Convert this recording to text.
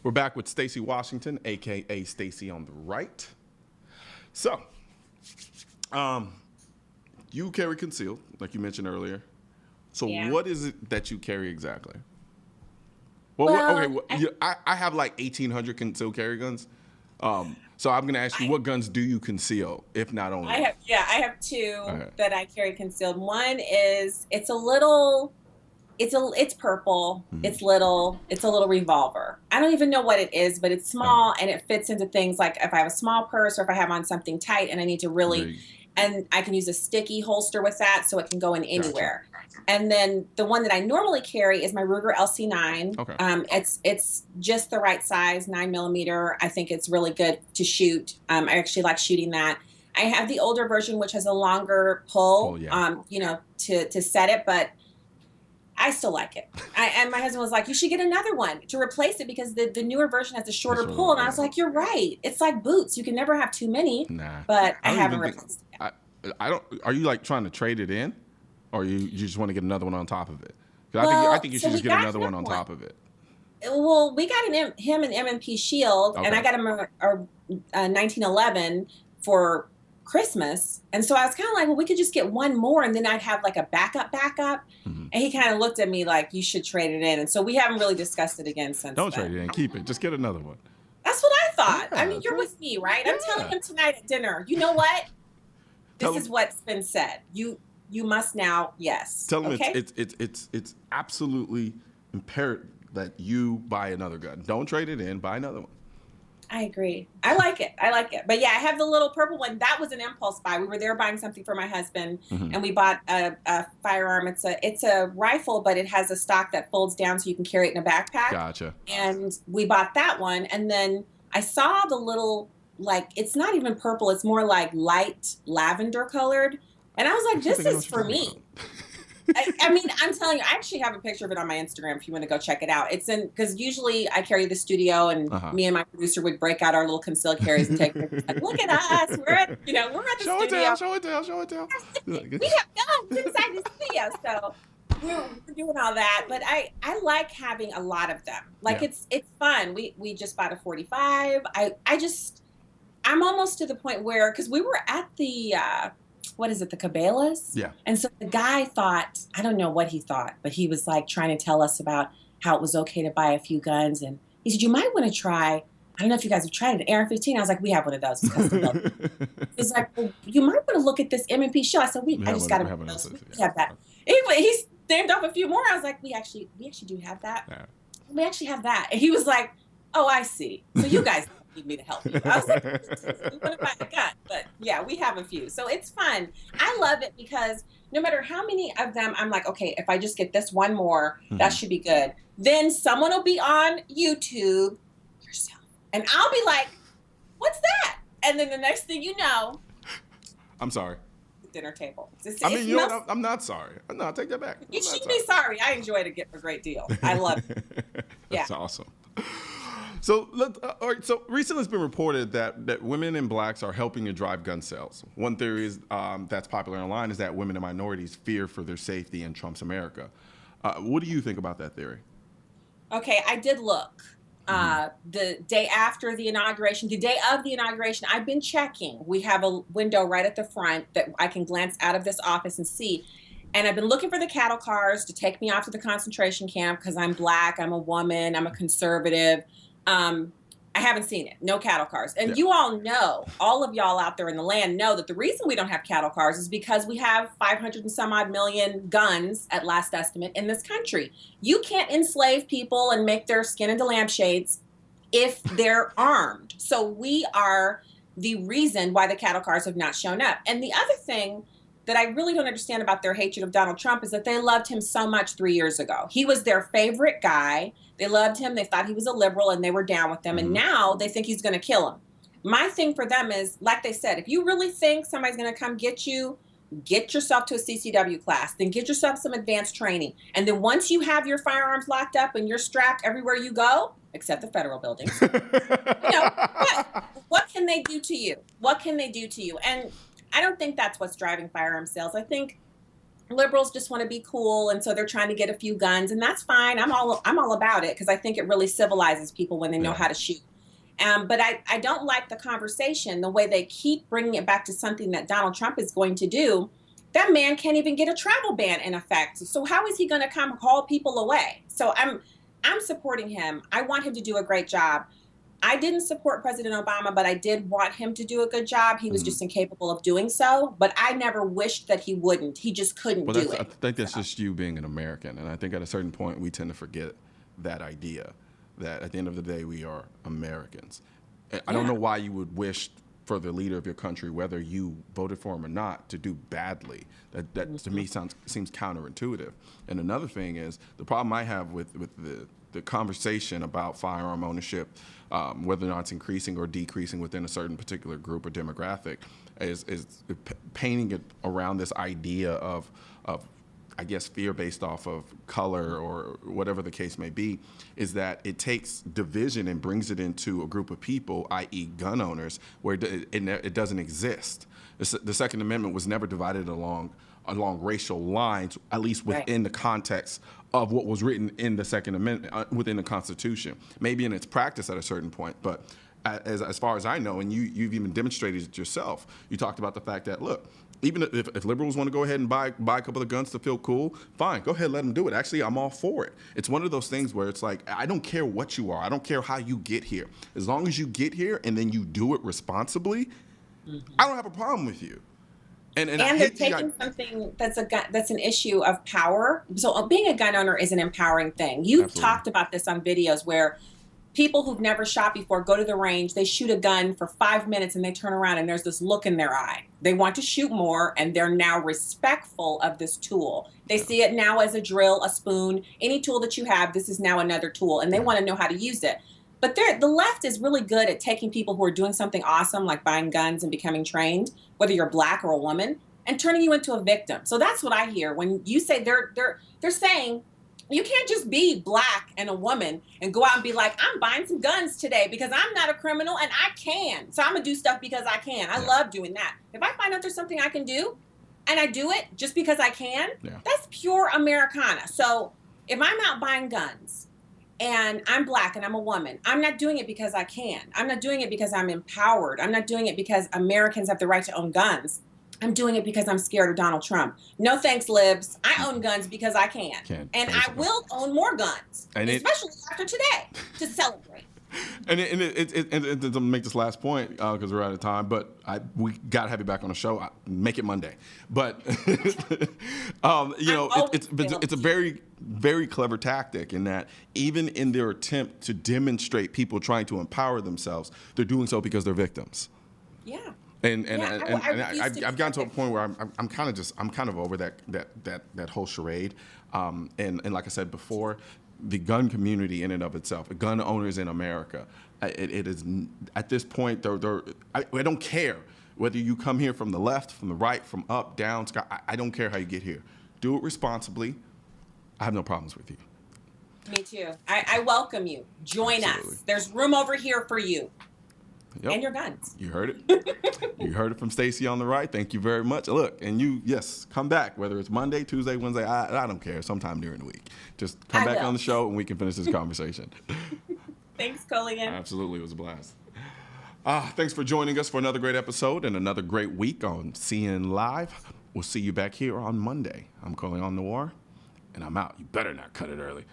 We're back with Stacy Washington, aka Stacy on the right. So, you carry concealed, like you mentioned earlier. So, what is it that you carry exactly? Well, I have like 1,800 concealed carry guns. So I'm going to ask you, what guns do you conceal, if not only? I have two that I carry concealed. One is it's purple. Mm-hmm. It's little. It's a little revolver. I don't even know what it is, but it's small and it fits into things like if I have a small purse or if I have on something tight and I need to really, and I can use a sticky holster with that so it can go in anywhere. Gotcha. And then the one that I normally carry is my Ruger LC9. Okay. It's just the right size, 9mm. I think it's really good to shoot. I actually like shooting that. I have the older version, which has a longer pull, to set it, but I still like it. And my husband was like, you should get another one to replace it because the newer version has a shorter pull. And I was like, you're right. It's like boots. You can never have too many. Nah. But I haven't replaced it. I don't. Are you like trying to trade it in? Or you just want to get another one on top of it? I think you should just get another one on top of it. Well, we got him an M&P Shield, and I got him a 1911 for Christmas. And so I was kind of like, well, we could just get one more, and then I'd have like a backup. Mm-hmm. And he kind of looked at me like, you should trade it in. And so we haven't really discussed it again since Don't trade it in. Keep it. Just get another one. That's what I thought. Yeah, I mean, you're with me, right? Yeah. I'm telling him tonight at dinner, you know what? This is what's been said. You must now, yes. Tell him it's absolutely imperative that you buy another gun. Don't trade it in. Buy another one. I agree. I like it. But yeah, I have the little purple one. That was an impulse buy. We were there buying something for my husband, and we bought a firearm. It's a rifle, but it has a stock that folds down so you can carry it in a backpack. Gotcha. And we bought that one, and then I saw the little, like, it's not even purple. It's more like light lavender colored. And I was like, this is for me. I mean, I'm telling you, I actually have a picture of it on my Instagram if you want to go check it out. It's because usually I carry the studio and me and my producer would break out our little concealed carries and take pictures. Like, look at us. We're at the studio. Show it down. We have guns inside the studio. So we're doing all that. But I like having a lot of them. Like, it's fun. We just bought a 45. I'm almost to the point where, because we were at the... what is it, the Cabela's? Yeah. And so the guy thought, I don't know what he thought, but he was like trying to tell us about how it was okay to buy a few guns. And he said, you might want to try, I don't know if you guys have tried it, an AR-15. I was like, we have one of those. It's custom built. He's like, well, you might want to look at this M&P Shield. I said, I just got to have that. Anyway, he named off a few more. I was like, we actually do have that. Yeah. We actually have that. And he was like, oh, I see. So you guys need me to help you. I was like, we want to buy a gun. But yeah, we have a few. So it's fun. I love it because no matter how many of them, I'm like, okay, if I just get this one more, that should be good. Then someone will be on YouTube, yourself, and I'll be like, what's that? And then the next thing you know, I'm sorry. Dinner table. I'm not sorry. No, take that back. You should be sorry. I enjoy it. Get a great deal. I love it. That's awesome. So, all right, so recently it's been reported that women and blacks are helping to drive gun sales. One theory is, that's popular online is that women and minorities fear for their safety in Trump's America. What do you think about that theory? Okay, I did look. The day after the inauguration, the day of the inauguration, I've been checking. We have a window right at the front that I can glance out of this office and see. And I've been looking for the cattle cars to take me off to the concentration camp because I'm black, I'm a woman, I'm a conservative. I haven't seen it. No cattle cars. And you all know, all of y'all out there in the land know that the reason we don't have cattle cars is because we have 500 and some odd million guns at last estimate in this country. You can't enslave people and make their skin into lampshades if they're armed. So we are the reason why the cattle cars have not shown up. And the other thing that I really don't understand about their hatred of Donald Trump is that they loved him so much 3 years ago. He was their favorite guy. They loved him. They thought he was a liberal and they were down with him. And now they think he's going to kill him. My thing for them is, like they said, if you really think somebody's going to come get you, get yourself to a CCW class, then get yourself some advanced training. And then once you have your firearms locked up and you're strapped everywhere you go, except the federal buildings, what can they do to you? What can they do to you? And I don't think that's what's driving firearm sales. I think liberals just want to be cool, and so they're trying to get a few guns, and that's fine. I'm all about it because I think it really civilizes people when they know Yeah. how to shoot. But I don't like the conversation, the way they keep bringing it back to something that Donald Trump is going to do. That man can't even get a travel ban in effect. So how is he going to come haul people away? So I'm supporting him. I want him to do a great job. I didn't support President Obama, but I did want him to do a good job. He was just incapable of doing so. But I never wished that he wouldn't. He just couldn't do I it. think that's just you being an American. And I think at a certain point, we tend to forget that idea that at the end of the day, we are Americans. I don't know why you would wish for the leader of your country, whether you voted for him or not, to do badly. That to me seems counterintuitive. And another thing is the problem I have with the conversation about firearm ownership, whether or not it's increasing or decreasing within a certain particular group or demographic, is painting it around this idea of I guess fear based off of color or whatever the case may be, is that it takes division and brings it into a group of people, i.e. gun owners, where it doesn't exist. The Second Amendment was never divided along racial lines, at least within the context of what was written in the Second Amendment, within the Constitution. Maybe in its practice at a certain point, but as far as I know, and you've even demonstrated it yourself, you talked about the fact that, look, even if liberals want to go ahead and buy a couple of guns to feel cool, fine, go ahead, let them do it. Actually, I'm all for it. It's one of those things where it's like, I don't care what you are. I don't care how you get here. As long as you get here and then you do it responsibly, I don't have a problem with you. And they're taking something that's an issue of power. So being a gun owner is an empowering thing. You've talked about this on videos where people who've never shot before go to the range, they shoot a gun for 5 minutes and they turn around and there's this look in their eye. They want to shoot more and they're now respectful of this tool. They see it now as a drill, a spoon, any tool that you have, this is now another tool, and they want to know how to use it. But the left is really good at taking people who are doing something awesome, like buying guns and becoming trained, whether you're black or a woman, and turning you into a victim. So that's what I hear when you say they're saying, you can't just be black and a woman and go out and be like, I'm buying some guns today because I'm not a criminal and I can. So I'm going to do stuff because I can. I love doing that. If I find out there's something I can do and I do it just because I can, that's pure Americana. So if I'm out buying guns and I'm black and I'm a woman, I'm not doing it because I can. I'm not doing it because I'm empowered. I'm not doing it because Americans have the right to own guns. I'm doing it because I'm scared of Donald Trump. No thanks, libs. I own guns because I can. And I will own more guns, especially after today, to celebrate. And to make this last point, because we're out of time, but we got to have you back on the show. Make it Monday. But, it's a very, very clever tactic in that even in their attempt to demonstrate people trying to empower themselves, they're doing so because they're victims. Yeah. And I've gotten to a point where I'm kind of over that whole charade. And like I said before, the gun community in and of itself, gun owners in America, it is at this point I don't care whether you come here from the left, from the right, from up, down, sky. I don't care how you get here. Do it responsibly. I have no problems with you. Me too. I welcome you. Join us. There's room over here for you. Yep. And your guns. You heard it. You heard it from Stacy on the right. Thank you very much. Look, and come back, whether it's Monday, Tuesday, Wednesday, I don't care, sometime during the week. Just come back on the show and we can finish this conversation. Thanks, Colion. Absolutely. It was a blast. Thanks for joining us for another great episode and another great week on CN Live. We'll see you back here on Monday. I'm Colion Noir, and I'm out. You better not cut it early.